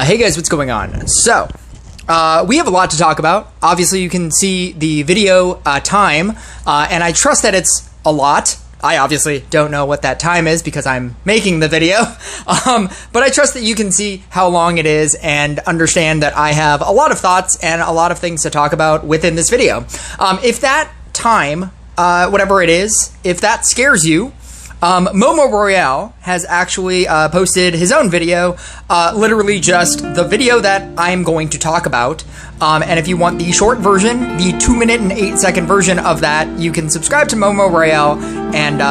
Hey guys, what's going on? So, we have a lot to talk about. Obviously, you can see the video time, and I trust that it's a lot. I obviously don't know what that time is because I'm making the video, but I trust that you can see how long it is and understand that I have a lot of thoughts and a lot of things to talk about within this video. If that time, whatever it is, if that scares you, Momo Royale has actually posted his own video, literally just the video that I'm going to talk about. And if you want the short version, the 2-minute and 8-second version of that, you can subscribe to Momo Royale and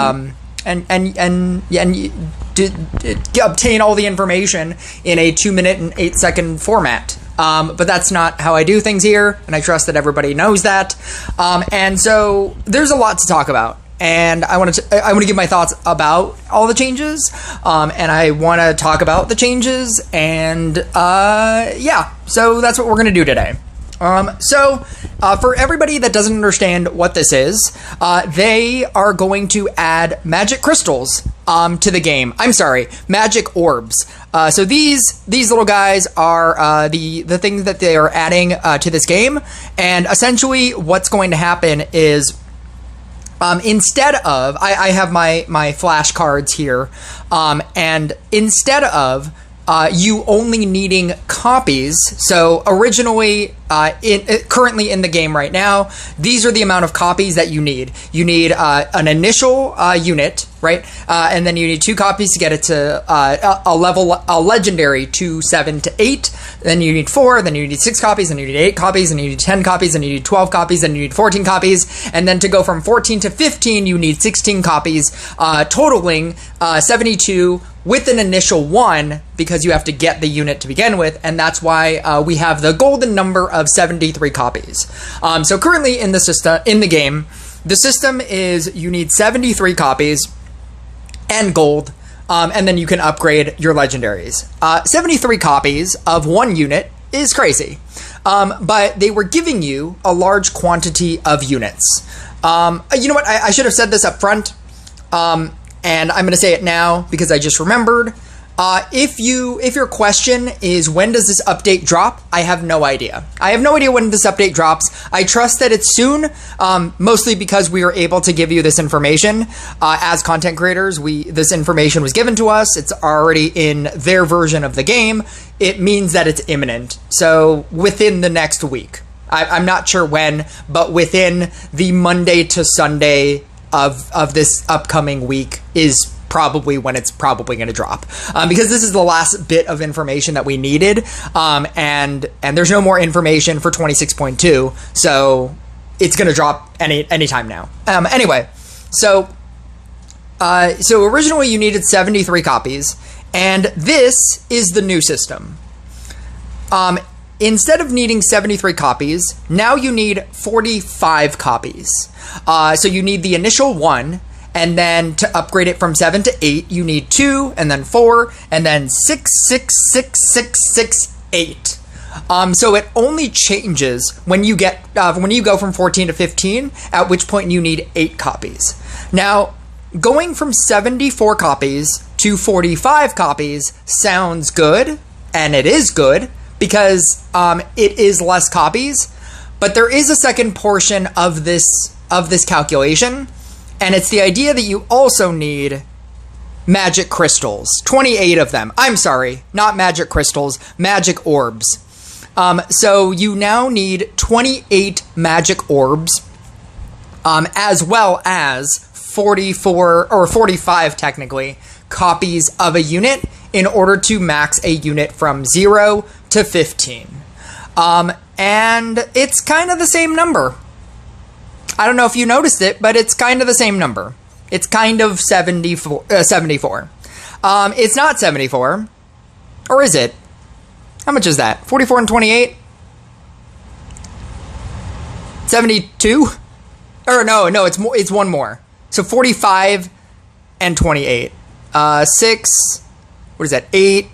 obtain all the information in a 2-minute and 8-second format. But that's not how I do things here, and I trust that everybody knows that. And so there's a lot to talk about. And I want to give my thoughts about all the changes, and I want to talk about the changes, and yeah, so that's what we're going to do today. For everybody that doesn't understand what this is, they are going to add magic crystals to the game. I'm sorry, magic orbs. So these little guys are the things that they are adding to this game, and essentially what's going to happen is instead of, I have my flashcards here, and instead of you only needing copies, so originally, currently in the game right now, these are the amount of copies that you need. You need an initial unit, right? And then you need 2 copies to get it to a legendary 2, 7 to 8. Then you need 4, then you need 6 copies, then you need 8 copies, then you need 10 copies, then you need 12 copies, then you need 14 copies, and then to go from 14 to 15, you need 16 copies, totaling 72 with an initial 1, because you have to get the unit to begin with, and that's why we have the golden number of 73 copies. So currently in the system, in the game, the system is you need 73 copies and gold, and then you can upgrade your legendaries. 73 copies of 1 unit is crazy, but they were giving you a large quantity of units. You know what? I should have said this up front, and I'm going to say it now because I just remembered. If your question is when does this update drop, I have no idea. I have no idea when this update drops. I trust that it's soon, mostly because we are able to give you this information as content creators. This information was given to us. It's already in their version of the game. It means that it's imminent. So within the next week. I'm not sure when, but within the Monday to Sunday of this upcoming week is probably when it's probably going to drop, because this is the last bit of information that we needed, and there's no more information for 26.2, so it's going to drop anytime now. Anyway, so originally you needed 73 copies, and this is the new system. Instead of needing 73 copies, now you need 45 copies. So you need the initial 1, and then to upgrade it from 7 to 8, you need 2, and then 4, and then 6, 6, 6, 6, 6, 8. So it only changes when you go from 14 to 15, at which point you need 8 copies. Now, going from 74 copies to 45 copies sounds good, and it is good, because it is less copies, but there is a second portion of this calculation, and it's the idea that you also need magic crystals, 28 of them. I'm sorry, not magic crystals, magic orbs. So you now need 28 magic orbs, as well as 44 or 45 technically copies of a unit in order to max a unit from 0 to 15. And it's kind of the same number. I don't know if you noticed it, but it's kind of the same number. It's kind of 74. It's not 74. Or is it? How much is that? 44 and 28? 72? Or no, it's more. It's one more. So 45 and 28. 6. What is that? 8.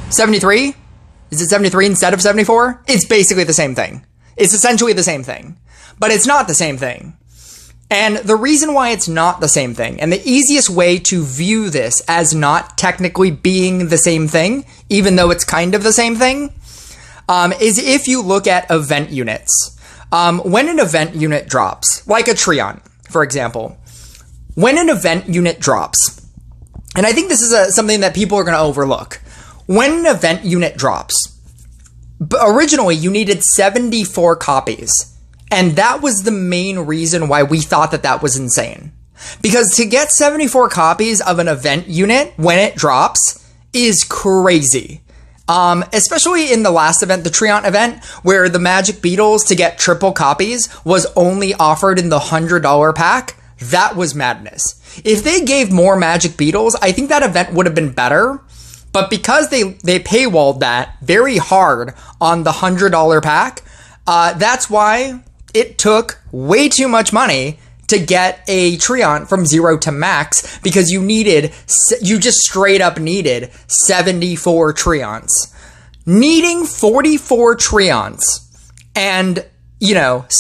73? Is it 73 instead of 74? It's basically the same thing. It's essentially the same thing. But it's not the same thing. And the reason why it's not the same thing, and the easiest way to view this as not technically being the same thing, even though it's kind of the same thing, is if you look at event units. When an event unit drops, like a Treant, for example, when an event unit drops, and I think this is something that people are going to overlook. When an event unit drops, originally you needed 74 copies. And that was the main reason why we thought that that was insane. Because to get 74 copies of an event unit when it drops is crazy. Especially in the last event, the Treant event, where the Magic Beetles to get triple copies was only offered in the $100 pack. That was madness. If they gave more Magic Beetles, I think that event would have been better. But because they paywalled that very hard on the $100 pack, that's why it took way too much money to get a Treant from 0 to max, because you just straight up needed 74 Treants. Needing 44 Treants and,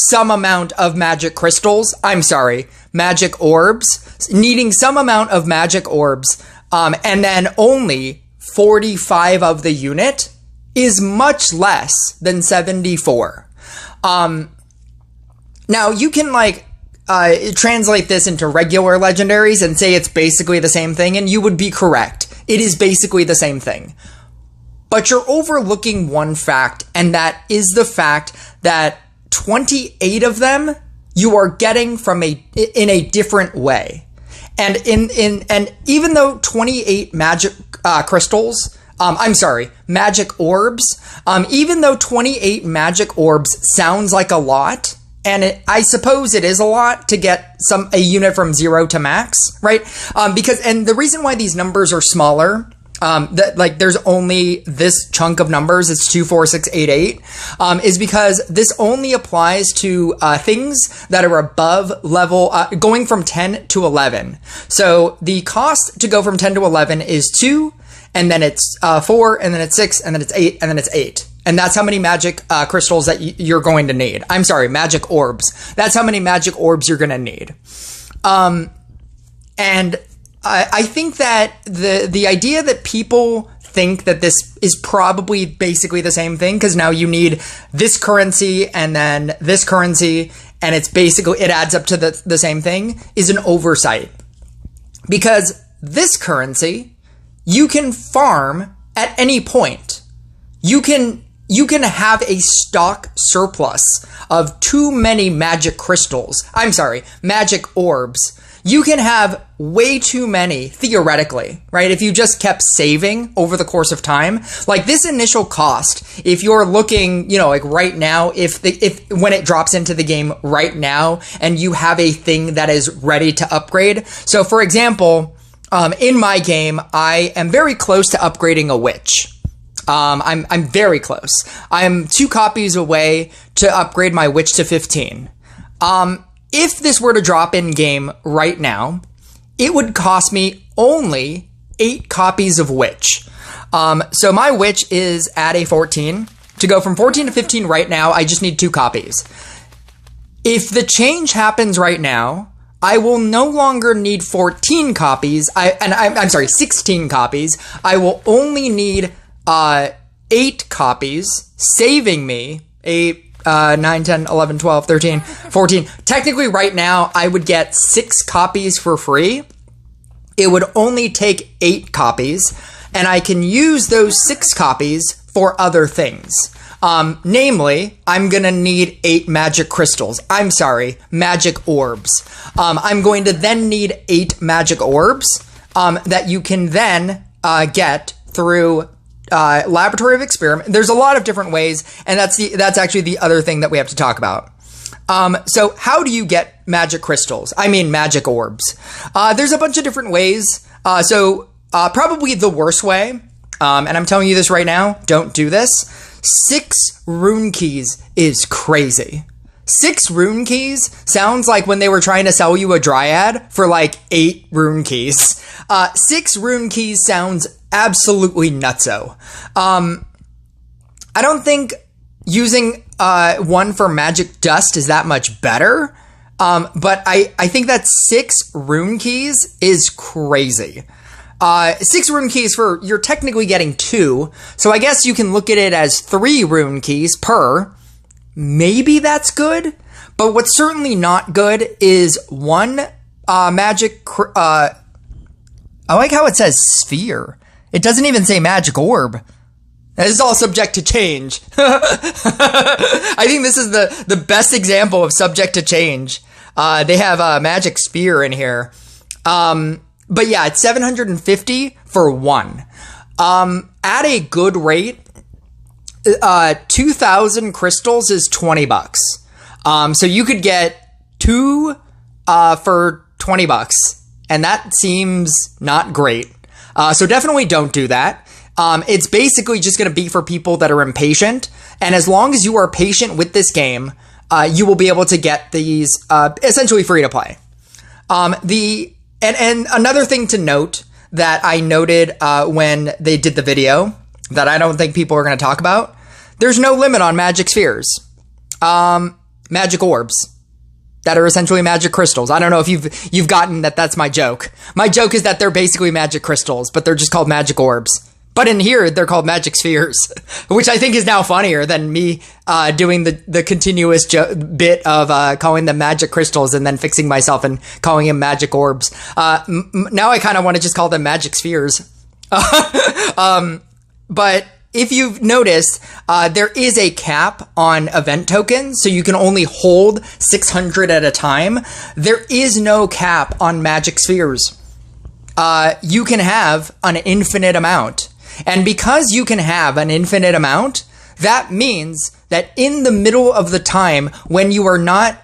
some amount of magic crystals, magic orbs, needing some amount of magic orbs, and then only 45 of the unit is much less than 74. Now, you can, translate this into regular legendaries and say it's basically the same thing, and you would be correct. It is basically the same thing. But you're overlooking one fact, and that is the fact that 28 of them you are getting in a different way. And and even though 28 magic crystals, magic orbs, even though 28 magic orbs sounds like a lot, and I suppose it is a lot to get a unit from 0 to max, right? And the reason why these numbers are smaller, there's only this chunk of numbers, it's 2, 4, 6, 8, 8, is because this only applies to things that are above level, going from 10 to 11. So the cost to go from 10 to 11 is 2, and then it's 4, and then it's 6, and then it's 8, and then it's 8. And that's how many magic crystals that you're going to need. Magic orbs. That's how many magic orbs you're going to need. And I think that the idea that people think that this is probably basically the same thing, because now you need this currency and then this currency, and it adds up to the same thing, is an oversight. Because this currency, you can farm at any point. You can have a stock surplus of too many magic crystals. Magic orbs. You can have way too many, theoretically, right? If you just kept saving over the course of time. Like this initial cost, if you're looking, right now, if when it drops into the game right now and you have a thing that is ready to upgrade. So for example, in my game, I am very close to upgrading a witch. I'm very close. I'm 2 copies away to upgrade my witch to 15. If this were to drop in game right now, it would cost me only 8 copies of witch. So my witch is at a 14. To go from 14 to 15 right now, I just need 2 copies. If the change happens right now, I will no longer need 14 copies. 16 copies. I will only need 8 copies, saving me 8, 9, 10, 11, 12, 13, 14. Technically, right now, I would get 6 copies for free. It would only take 8 copies, and I can use those 6 copies for other things. Namely, I'm gonna need 8 magic crystals. Magic orbs. I'm going to then need 8 magic orbs that you can then get through Laboratory of Experiment. There's a lot of different ways, and that's actually the other thing that we have to talk about. So how do you get magic crystals? Magic orbs. There's a bunch of different ways. Probably the worst way, and I'm telling you this right now, don't do this. 6 rune keys is crazy. 6 rune keys sounds like when they were trying to sell you a dryad for 8 rune keys. 6 rune keys sounds absolutely nutso. I don't think using one for magic dust is that much better. But I think that 6 rune keys is crazy. 6 rune keys you're technically getting 2. So I guess you can look at it as 3 rune keys per. Maybe that's good. But what's certainly not good is 1 magic, I like how it says sphere. It doesn't even say magic orb. This is all subject to change. I think this is the best example of subject to change. They have a magic sphere in here. But yeah, it's 750 for 1. At a good rate, 2,000 crystals is $20. So you could get 2 for $20, and that seems not great. So definitely don't do that. It's basically just going to be for people that are impatient, and as long as you are patient with this game, you will be able to get these essentially free to play. And another thing to note that I noted when they did the video that I don't think people are going to talk about, there's no limit on magic spheres. Magic orbs that are essentially magic crystals. I don't know if you've gotten that that's my joke. My joke is that they're basically magic crystals, but they're just called magic orbs. But in here, they're called magic spheres, which I think is now funnier than me doing the continuous bit of calling them magic crystals and then fixing myself and calling them magic orbs. Now I kind of want to just call them magic spheres. But if you've noticed, there is a cap on event tokens, so you can only hold 600 at a time. There is no cap on magic spheres. You can have an infinite amount. And because you can have an infinite amount, that means that in the middle of the time when you are not,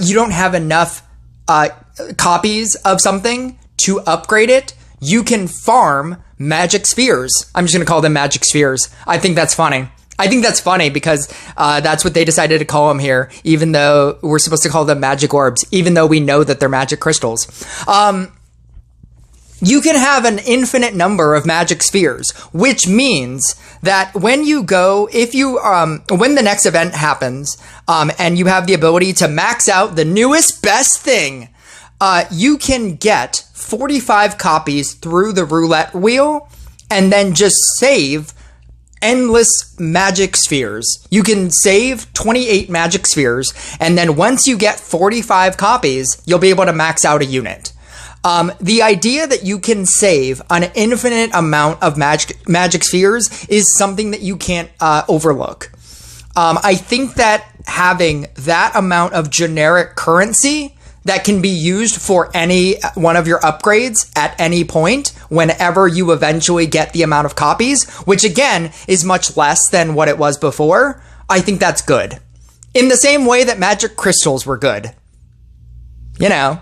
you don't have enough copies of something to upgrade it, you can farm magic spheres. I'm just going to call them magic spheres. I think that's funny. I think that's funny because that's what they decided to call them here, even though we're supposed to call them magic orbs, even though we know that they're magic crystals. You can have an infinite number of magic spheres, which means that when you go, when the next event happens, and you have the ability to max out the newest best thing, you can get 45 copies through the roulette wheel and then just save endless magic spheres. You can save 28 magic spheres, and then once you get 45 copies, you'll be able to max out a unit. The idea that you can save an infinite amount of magic spheres is something that you can't overlook. I think that having that amount of generic currency that can be used for any one of your upgrades at any point whenever you eventually get the amount of copies, which again is much less than what it was before, I think that's good. In the same way that magic crystals were good. You know.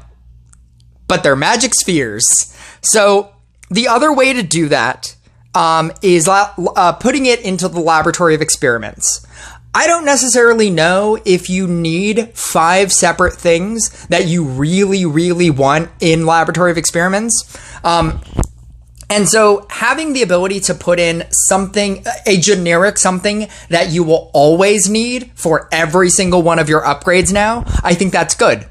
But they're magic spheres. So the other way to do that is putting it into the laboratory of experiments. I don't necessarily know if you need 5 separate things that you really, really want in laboratory of experiments. And so having the ability to put in something, a generic something that you will always need for every single one of your upgrades now, I think that's good.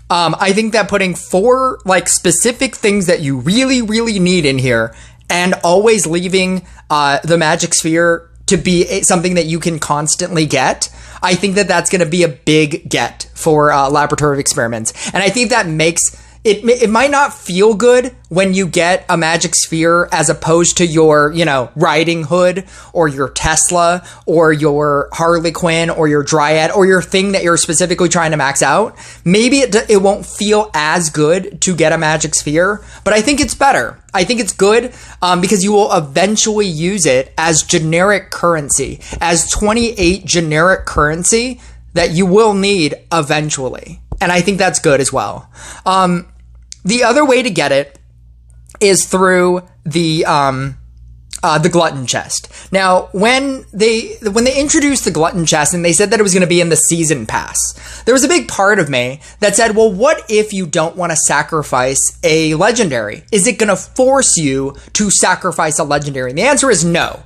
I think that putting 4 specific things that you really, really need in here and always leaving the magic sphere to be something that you can constantly get, I think that that's going to be a big get for laboratory of experiments. And I think that makes it might not feel good when you get a magic sphere as opposed to your, Riding Hood or your Tesla or your Harley Quinn or your Dryad or your thing that you're specifically trying to max out. Maybe it won't feel as good to get a magic sphere, but I think it's better. I think it's good because you will eventually use it as generic currency, as 28 generic currency that you will need eventually. And I think that's good as well. The other way to get it is through the glutton chest. Now, when they introduced the glutton chest and they said that it was going to be in the season pass, there was a big part of me that said, well, what if you don't want to sacrifice a legendary? Is it going to force you to sacrifice a legendary? And the answer is no.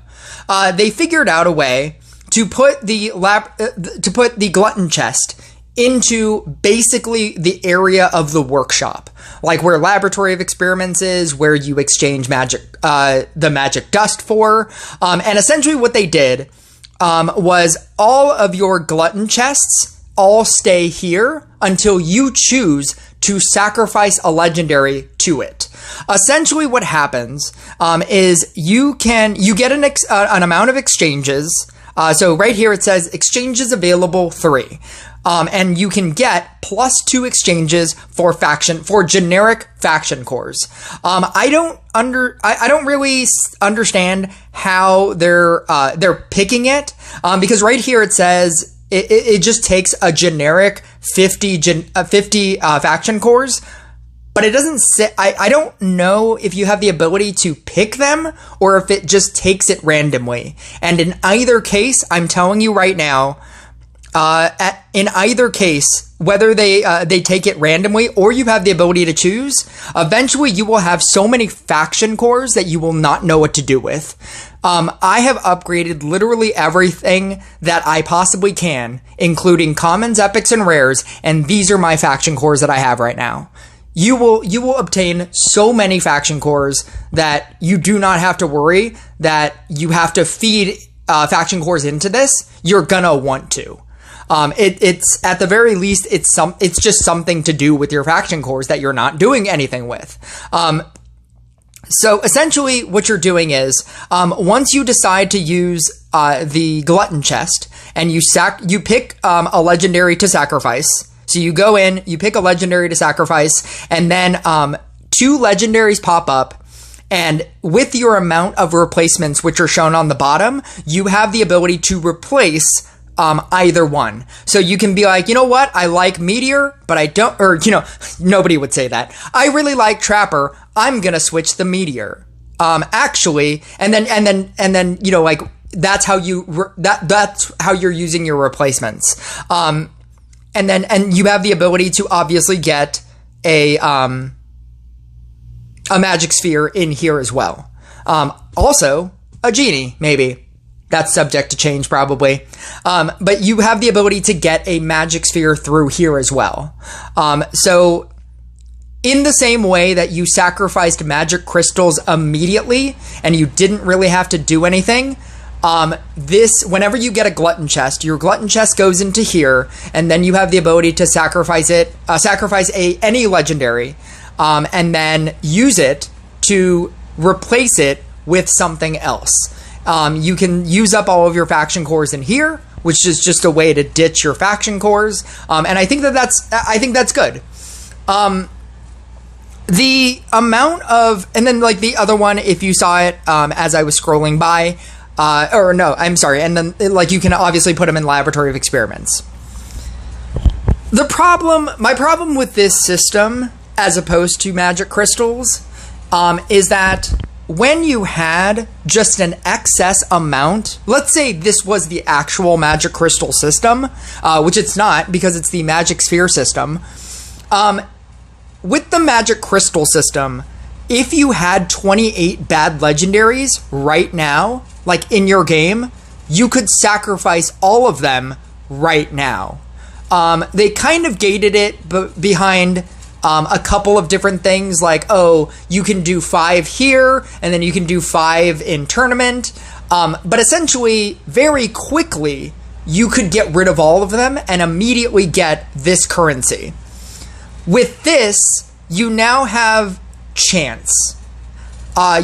They figured out a way to put the glutton chest into basically the area of the workshop, like where Laboratory of Experiments is, where you exchange the magic dust for. And essentially what they did was all of your glutton chests all stay here until you choose to sacrifice a legendary to it. Essentially what happens is you get an amount of exchanges. So right here it says exchanges available 3. And you can get +2 exchanges for generic faction cores. I don't really understand how they're picking it, because right here it says it just takes a generic 50 faction cores. But it doesn't say, I don't know if you have the ability to pick them or if it just takes it randomly. And in either case, I'm telling you right now, in either case, whether they take it randomly or you have the ability to choose, eventually you will have so many faction cores that you will not know what to do with. I have upgraded literally everything that I possibly can, including commons, epics, and rares, and these are my faction cores that I have right now. You will obtain so many faction cores that you do not have to worry that you have to feed faction cores into this. You're gonna want to. It's at the very least, it's just something to do with your faction cores that you're not doing anything with. So essentially what you're doing is, once you decide to use the glutton chest and you pick a legendary to sacrifice. So you go in, you pick a legendary to sacrifice, and then 2 legendaries pop up. And with your amount of replacements, which are shown on the bottom, you have the ability to replace either one. So you can be like, you know what? I like Meteor, but I don't, or, nobody would say that. I really like Trapper. I'm going to switch the Meteor. Actually, and then, like, that's how that's how you're using your replacements. And you have the ability to obviously get a magic sphere in here as well. Also, a genie, maybe. That's subject to change, probably. But you have the ability to get a magic sphere through here as well. So, in the same way that you sacrificed magic crystals immediately, and you didn't really have to do anything, whenever you get a glutton chest, your glutton chest goes into here, and then you have the ability to sacrifice any legendary, and then use it to replace it with something else. You can use up all of your faction cores in here, which is just a way to ditch your faction cores. And I think that's good. The amount of, and then like the other one, if you saw it, as I was scrolling by, and then like you can obviously put them in Laboratory of Experiments. My problem with this system, as opposed to magic crystals, is that when you had just an excess amount, let's say this was the actual magic crystal system, which it's not because it's the magic sphere system. With the magic crystal system, if you had 28 bad legendaries right now, like in your game, you could sacrifice all of them right now. They kind of gated it behind a couple of different things, like, you can do 5 here, and then you can do 5 in tournament. But essentially, very quickly, you could get rid of all of them and immediately get this currency. With this, you now have chance.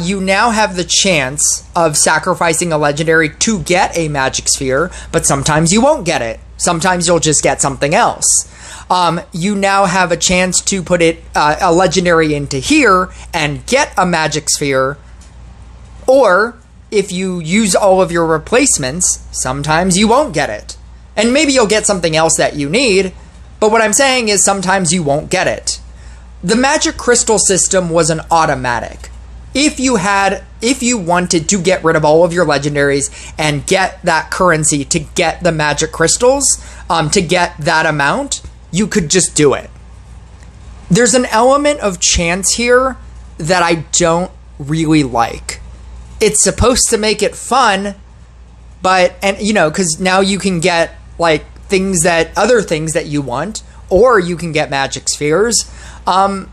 You now have the chance of sacrificing a legendary to get a magic sphere, but sometimes you won't get it. Sometimes you'll just get something else. You now have a chance to put a legendary into here and get a magic sphere. Or, if you use all of your replacements, sometimes you won't get it. And maybe you'll get something else that you need, but what I'm saying is sometimes you won't get it. The magic crystal system was an automatic. If you wanted to get rid of all of your legendaries and get that currency to get the magic crystals, to get that amount, you could just do it. There's an element of chance here that I don't really like. It's supposed to make it fun, because now you can get like other things that you want, or you can get magic spheres. But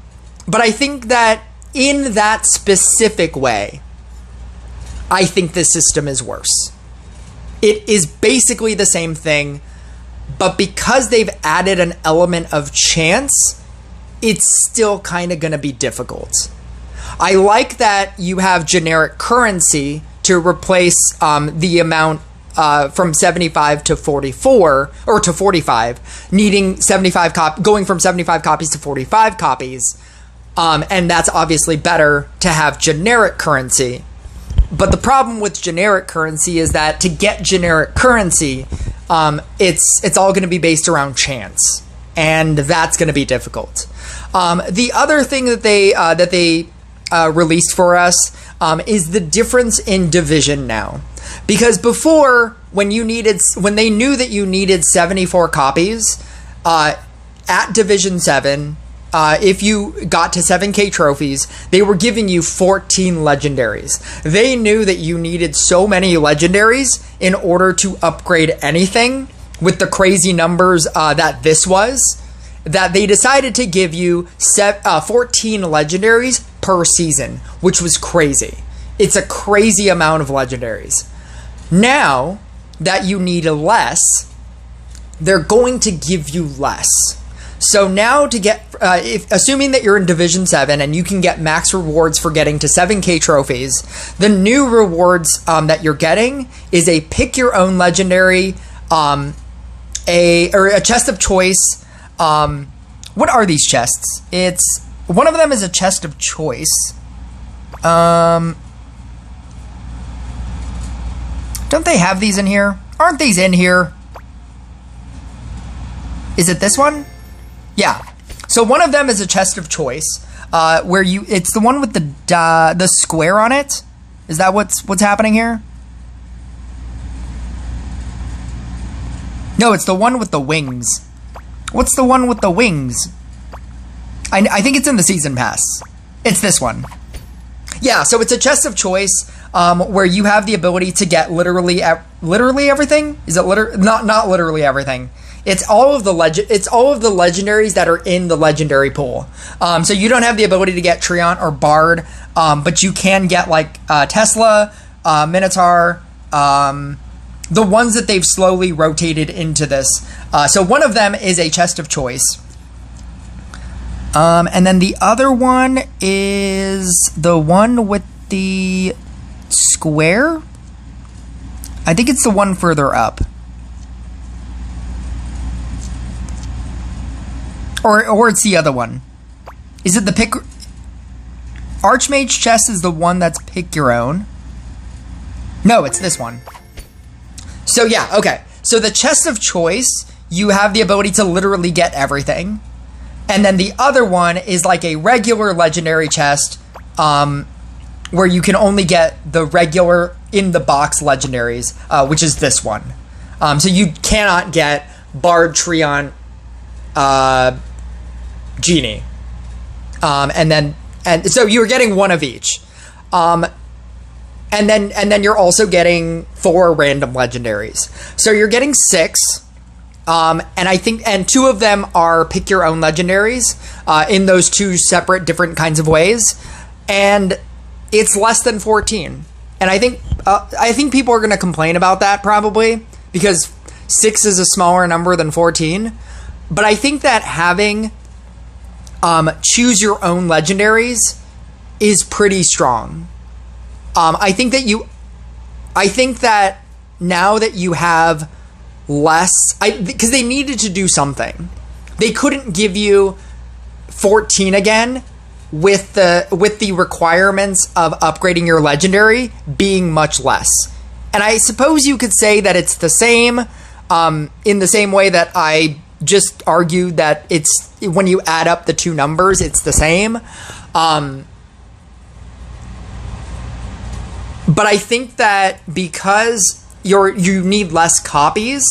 I think that in that specific way, I think the system is worse. It is basically the same thing, but because they've added an element of chance, it's still kind of going to be difficult. I like that you have generic currency to replace the amount from 75 to 44, or to 45, needing 75 going from 75 copies to 45 copies. And that's obviously better to have generic currency. But the problem with generic currency is that to get generic currency, it's all going to be based around chance, and that's going to be difficult. The other thing that they released for us is the difference in division now. Because before, when they knew that you needed 74 copies at Division 7, if you got to 7K trophies, they were giving you 14 legendaries. They knew that you needed so many legendaries in order to upgrade anything with the crazy numbers that this was, that they decided to give you 14 legendaries per season, which was crazy. It's a crazy amount of legendaries. Now that you need less, they're going to give you less. So now to get, assuming that you're in Division 7 and you can get max rewards for getting to 7K trophies, the new rewards that you're getting is a pick your own legendary, a chest of choice. What are these chests? One of them is a chest of choice. Don't they have these in here? Aren't these in here? Is it this one? Yeah. So one of them is a chest of choice, where it's the one with the square on it. Is that what's happening here? No, it's the one with the wings. What's the one with the wings? I think it's in the season pass. It's this one. Yeah, so it's a chest of choice, where you have the ability to get literally everything. Is it not literally everything? It's all of the legendaries that are in the legendary pool. So you don't have the ability to get Treant or Bard, but you can get like Tesla, Minotaur, the ones that they've slowly rotated into this. So one of them is a chest of choice. And then the other one is the one with the square. I think it's the one further up. Or it's the other one. Is it the pick? Archmage chest is the one that's pick your own. No, it's this one. So yeah, okay. So the chest of choice, you have the ability to literally get everything. And then the other one is like a regular legendary chest, where you can only get the regular in the box legendaries, which is this one. So you cannot get Bard, Treant, Genie, and so you're getting one of each, and then you're also getting 4 random legendaries. So you're getting 6, and I think 2 of them are pick your own legendaries in those 2 separate different kinds of ways, and it's less than 14. And I think people are going to complain about that probably because 6 is a smaller number than 14. But I think that having choose your own legendaries is pretty strong. I think that now that you have less, because they needed to do something. They couldn't give you 14 again with the requirements of upgrading your legendary being much less. And I suppose you could say that it's the same, in the same way that I just argued that it's, when you add up the 2 numbers, it's the same. But I think that because you need less copies,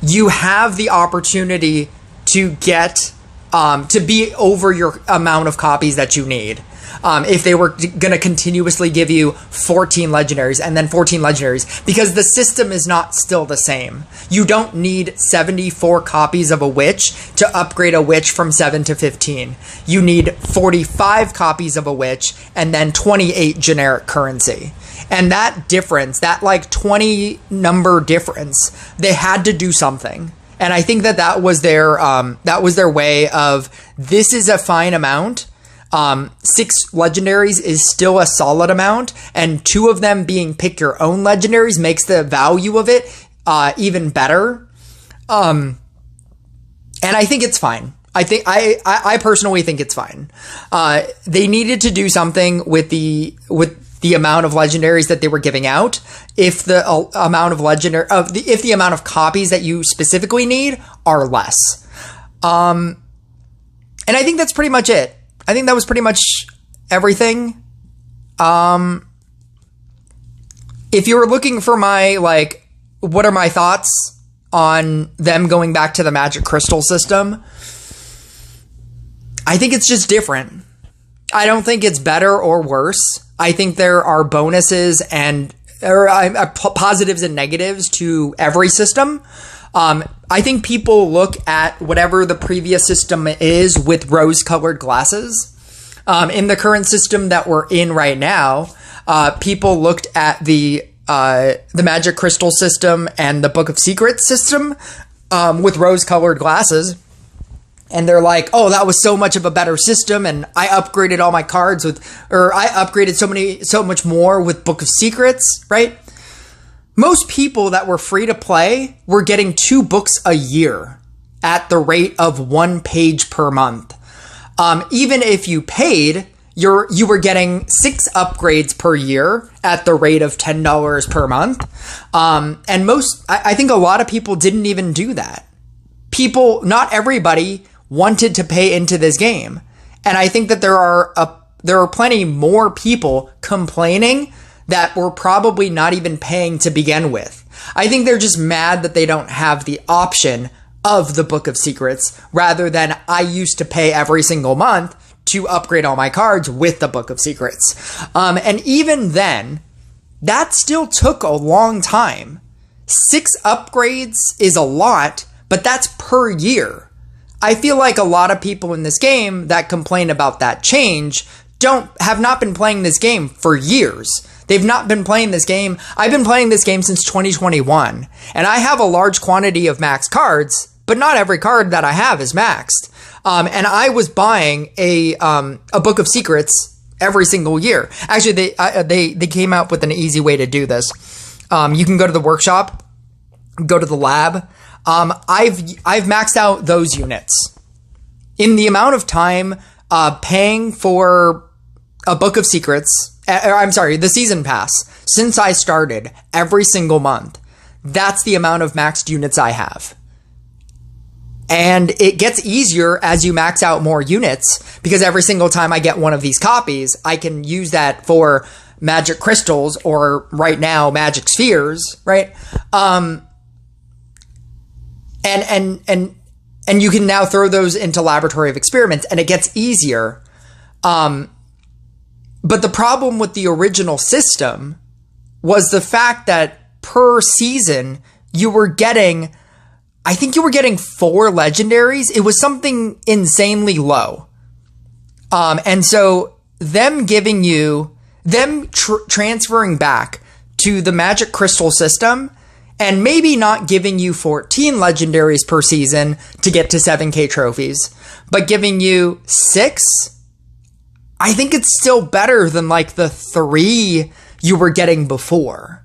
you have the opportunity to get to be over your amount of copies that you need. if they were going to continuously give you 14 legendaries and then 14 legendaries, because the system is not still the same. You don't need 74 copies of a witch to upgrade a witch from 7 to 15. You need 45 copies of a witch and then 28 generic currency. And that difference, that like 20 number difference, they had to do something. And I think that was their way of, this is a fine amount. 6 legendaries is still a solid amount, and 2 of them being pick your own legendaries makes the value of it even better. And I think it's fine. I personally think it's fine. They needed to do something with the amount of legendaries that they were giving out. If the amount of if the amount of copies that you specifically need are less. And I think that's pretty much it. I think that was pretty much everything. If you were looking for my, like, what are my thoughts on them going back to the Magic Crystal system, I think it's just different. I don't think it's better or worse. I think there are bonuses and positives and negatives to every system. I think people look at whatever the previous system is with rose-colored glasses. In the current system that we're in right now, people looked at the Magic Crystal system and the Book of Secrets system with rose-colored glasses. And they're like, oh, that was so much of a better system, and I upgraded all my cards I upgraded so much more with Book of Secrets, right? Most people that were free to play were getting 2 books a year at the rate of 1 page per month. Even if you paid, you were getting 6 upgrades per year at the rate of $10 per month. And I think a lot of people didn't even do that. Not everybody wanted to pay into this game. And I think that there are plenty more people complaining that were probably not even paying to begin with. I think they're just mad that they don't have the option of the Book of Secrets, rather than I used to pay every single month to upgrade all my cards with the Book of Secrets. And even then, that still took a long time. 6 upgrades is a lot, but that's per year. I feel like a lot of people in this game that complain about that change have not been playing this game for years. They've not been playing this game. I've been playing this game since 2021, and I have a large quantity of max cards, but not every card that I have is maxed. And I was buying a Book of Secrets every single year. Actually, they came out with an easy way to do this. You can go to the workshop, go to the lab. I've maxed out those units. In the amount of time paying for a Book of Secrets, the season pass, since I started every single month, that's the amount of maxed units I have. And it gets easier as you max out more units, because every single time I get one of these copies, I can use that for Magic Crystals, or right now Magic Spheres, right? And you can now throw those into Laboratory of Experiments, and it gets easier. But the problem with the original system was the fact that per season, you were getting 4 legendaries. It was something insanely low. And so transferring back to the Magic Crystal system, and maybe not giving you 14 legendaries per season to get to 7K trophies, but giving you 6, I think it's still better than like the 3 you were getting before.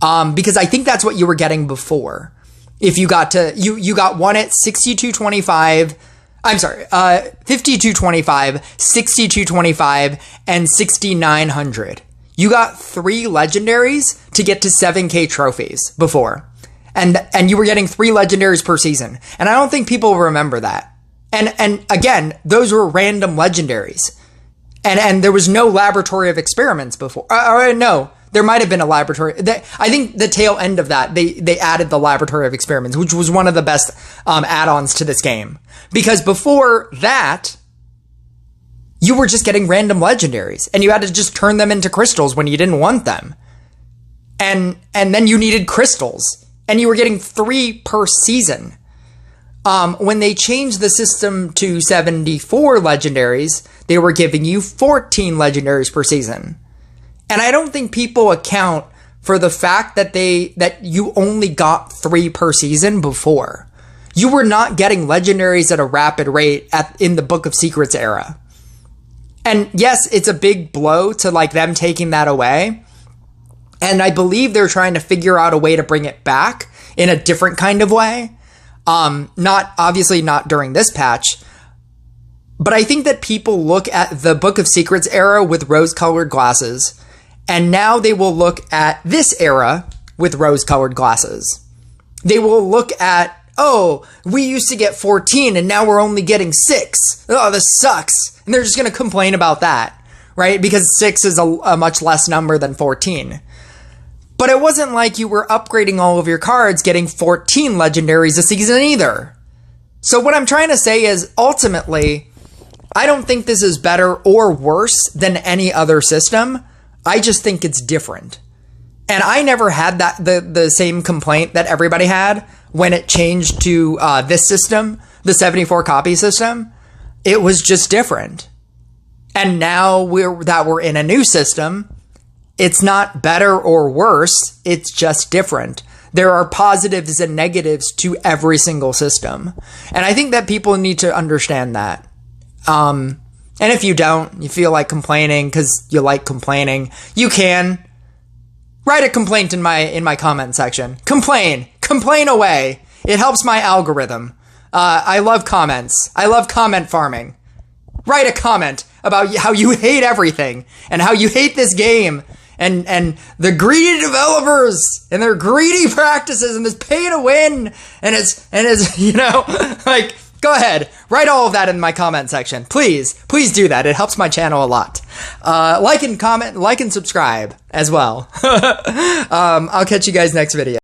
Because I think that's what you were getting before. If you got you got one at 6225, 5225, 6225, and 6900. You got 3 legendaries to get to 7K trophies before. And you were getting 3 legendaries per season. And I don't think people remember that. And again, those were random legendaries. And there was no Laboratory of Experiments before. No, there might have been a laboratory. I think the tail end of that, they added the Laboratory of Experiments, which was one of the best add-ons to this game. Because before that, you were just getting random legendaries, and you had to just turn them into crystals when you didn't want them. And then you needed crystals, and you were getting 3 per season. When they changed the system to 74 legendaries, they were giving you 14 legendaries per season. And I don't think people account for the fact that you only got 3 per season before. You were not getting legendaries at a rapid rate in the Book of Secrets era. And yes, it's a big blow to like them taking that away. And I believe they're trying to figure out a way to bring it back in a different kind of way. Obviously not during this patch. But I think that people look at the Book of Secrets era with rose-colored glasses, and now they will look at this era with rose-colored glasses. They will look at, oh, we used to get 14 and now we're only getting 6. Oh, this sucks. And they're just going to complain about that, right? Because 6 is a much less number than 14. But it wasn't like you were upgrading all of your cards getting 14 legendaries a season either. So what I'm trying to say is, ultimately, I don't think this is better or worse than any other system. I just think it's different. And I never had the same complaint that everybody had when it changed to this system, the 74 copy system. It was just different. And now we're in a new system, it's not better or worse, it's just different. There are positives and negatives to every single system. And I think that people need to understand that. And if you don't, you feel like complaining because you like complaining, you can write a complaint in my comment section. Complain away. It helps my algorithm. I love comments. I love comment farming. Write a comment about how you hate everything and how you hate this game and the greedy developers and their greedy practices and this pay to win and it's you know, like, go ahead, write all of that in my comment section. Please do that. It helps my channel a lot. Like and comment, like and subscribe as well. I'll catch you guys next video.